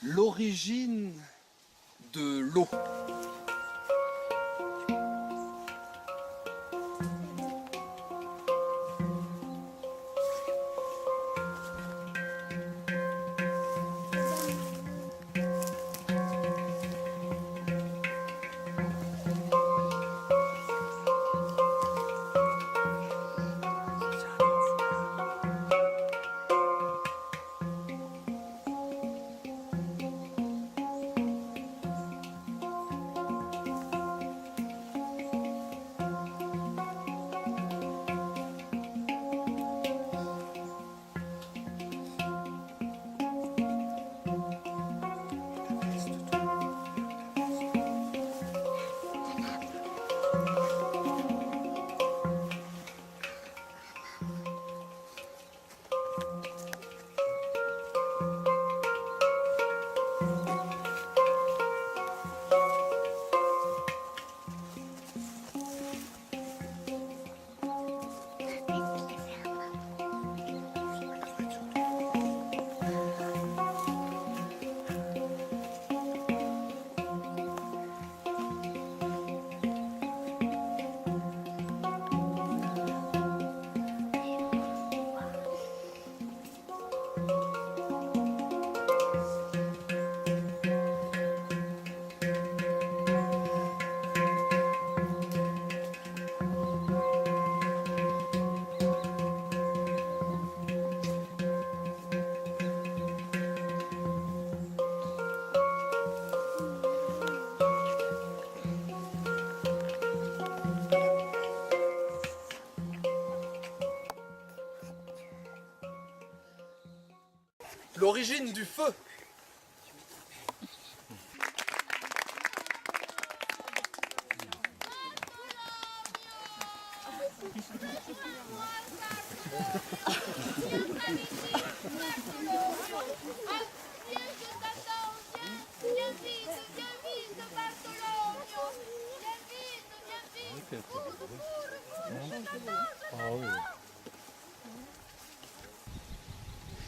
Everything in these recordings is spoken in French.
L'origine de l'eau. L'origine du feu.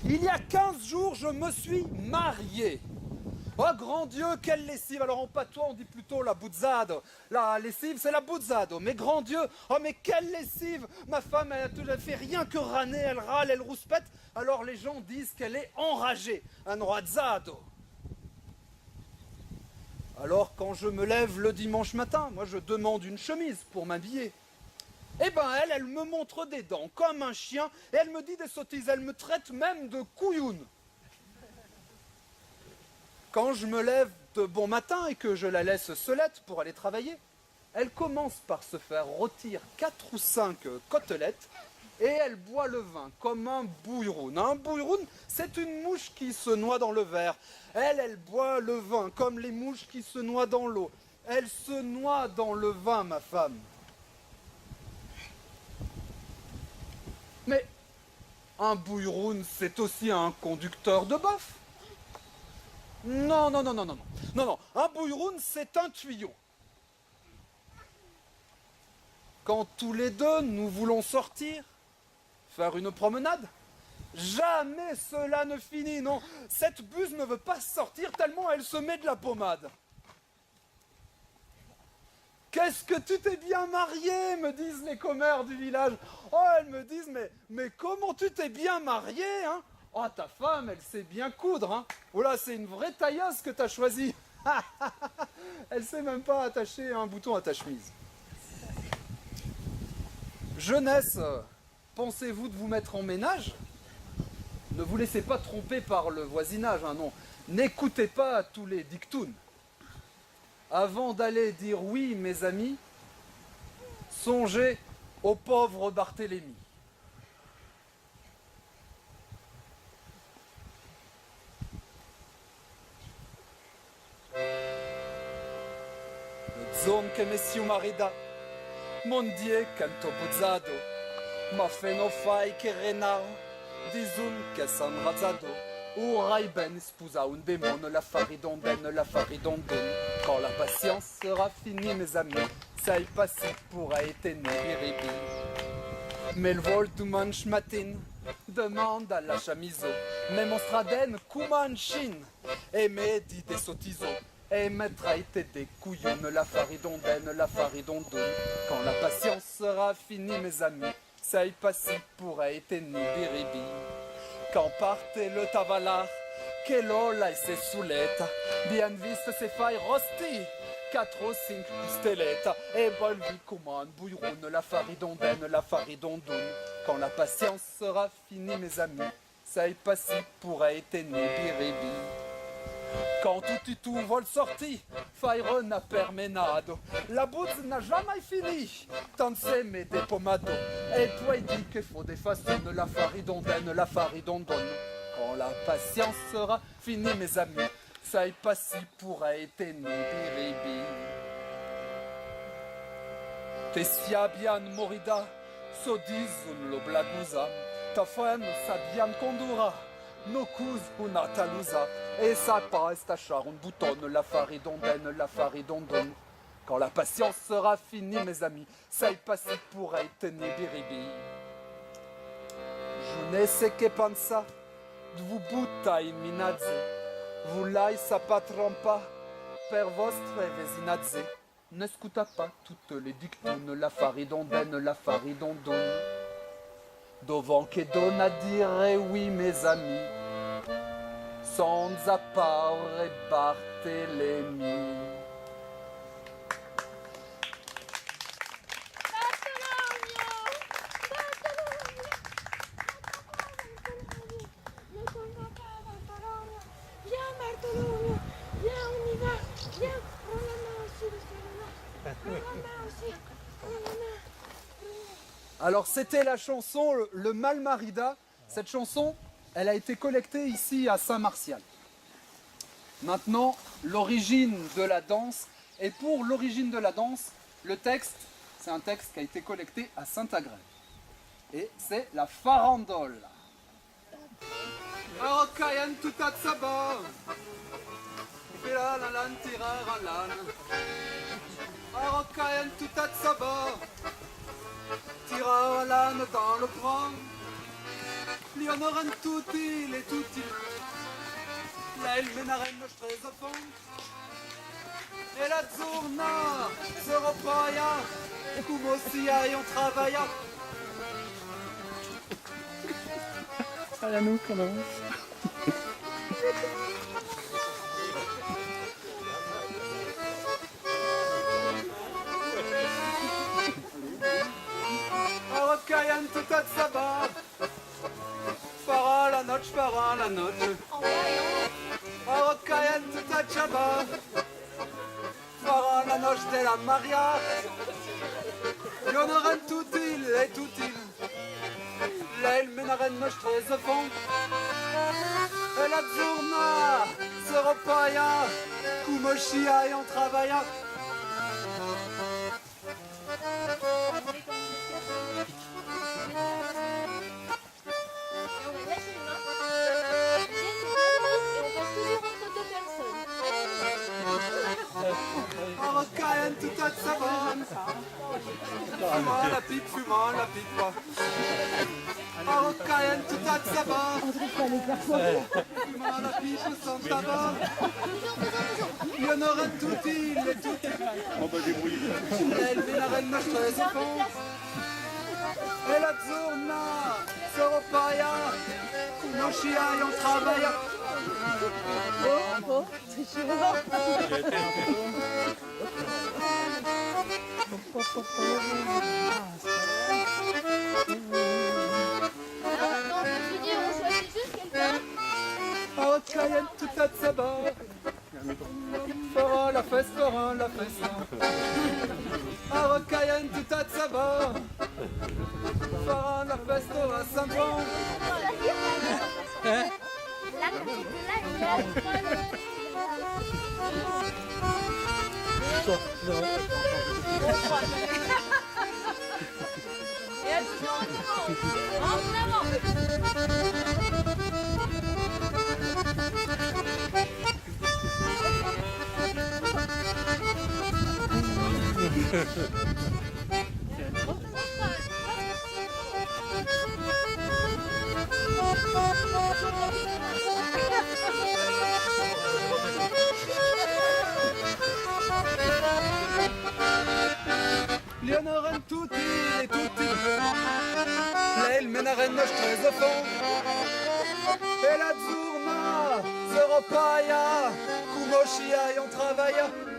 Il y a 15 jours, je me suis marié. Oh grand Dieu, quelle lessive! Alors en patois, on dit plutôt la buzzado. La lessive, c'est la buzzado. Mais grand Dieu, oh mais quelle lessive! Ma femme, elle fait rien que râner, elle râle, elle rouspète. Alors les gens disent qu'elle est enragée. Un roazzado. Alors quand je me lève le dimanche matin, moi je demande une chemise pour m'habiller. Eh ben elle me montre des dents comme un chien et elle me dit des sottises, elle me traite même de couilloune. Quand je me lève de bon matin et que je la laisse seulette pour aller travailler, elle commence par se faire rôtir 4 ou 5 côtelettes et elle boit le vin comme un bouilleroun. Un bouilleroun, c'est une mouche qui se noie dans le verre. Elle boit le vin comme les mouches qui se noient dans l'eau. Elle se noie dans le vin, ma femme. Mais un bouilleroun, c'est aussi un conducteur de bœuf. Non, non, non, non, non, non. Non, non. Un bouilleroun, c'est un tuyau. Quand tous les deux, nous voulons sortir, faire une promenade, jamais cela ne finit, non. Cette buse ne veut pas sortir tellement elle se met de la pommade. Qu'est-ce que tu t'es bien marié, me disent les commères du village. Oh, elles me disent, mais comment tu t'es bien marié, hein? Oh, ta femme, elle sait bien coudre, hein? Oh là, c'est une vraie tailleuse que t'as choisie. Elle sait même pas attacher un bouton à ta chemise. Jeunesse, pensez-vous de vous mettre en ménage? Ne vous laissez pas tromper par le voisinage, hein, non. N'écoutez pas tous les dictounes. Avant d'aller dire oui, mes amis, songez au pauvre Barthélemy. Zon che messiu marida, mondie canto buzzado, ma fe no fai che renao, dizun che san razado, urai ben sposa un démon, la faridondaine, la faridondaine. Quand la patience sera finie, mes amis, ça y passer pourra être une riribi. Mais le vol du manche matin, demande à la chamiso, mais mon straden Kumanchin, et me dit des sottisos, et me traite des couillonnes, la faridondaine, la faridondoune. Quand la patience sera finie, mes amis, ça y passe pourrait être ni biribi. Quand partait le tavalar, que l'ola et ses souletta, bien viste ses failles rosti, 4 ou 5 pistelettes, et volvi comme un bouillon, la faridondaine, la faridondoune. Quand la patience sera finie, mes amis, ça y passe pourrait être ni biribi. Quand tout vol sorti, faire n'a permenado. La bouse n'a jamais fini, tant c'est mes des pomados. Et toi il dit qu'il faut des façons, la faridondaine, la faridondonne. Quand la patience sera finie, mes amis, ça y passe pourrait être ni biribi. Tessia bien morida, so dizun lo blaguza, ta femme sabian condura. No cus una talusa, et ça passe tachar un bouton, la faridondaine, la faridondonne. Quand la patience sera finie, mes amis, ça y passe pourrait être ni biribi. Je ne sais que pensa, de vous butta in minazze, vous l'ai sa patrompa, per vostre vesinazze. Ne scuta pas toutes les dictunes, la faridondaine, la faridondonne. Devant che donne à dire oui, mes amis, sans appart et Barthélemy. Viens Bartholomew, viens on y va, viens, prends la main aussi parce que prends la main aussi, prends la main. Alors c'était la chanson Le Malmarida. Cette chanson, elle a été collectée ici à Saint-Martial. Maintenant, l'origine de la danse. Et pour l'origine de la danse, le texte, c'est un texte qui a été collecté à Saint-Agrève. Et c'est la farandole. Arokayan tutatsaba, filalalan tiraralan. Arokayan tutatsaba, tiraralan dans le bras. Lionoran tutil et tutil. L'aile menaren le strezofon. Et la zurna, zeropaya, kumosia et on travailla. Allez, à nous, qu'on avance. Arokayan tutatsaba. Fara la noche, fara la noche. Arokayan tutatsaba. Fara la noche de la Maria. Yonoran tutil et tutil. L'aile menaren noche très au fond. Et la zurna, zeropaya, kumoshia et on travailla. Arokayan tutatsaba. Fumant la pipe, fumant la pipe. Arokayan tutatsaba. Fumant la pipe sans tabac. Il y en aura tutil et tutil. On va débrouiller. Elle vit la reine noche très au fond. Et la zurna, zeropaya, kumoshia et on travaille. Oh, c'est chaud. Non, je dis, on choisit juste quelqu'un. Arokayan tutatsaba. Fera la fesse, fera la fesse. Arokayan tutatsaba. Fera la fesse à Saint-Jean. Là, et attention, en avant. menaren tutti e tutti. Lei il menaren non stresa fond. E la zurna, zeropaia, kumoshia e on travailla.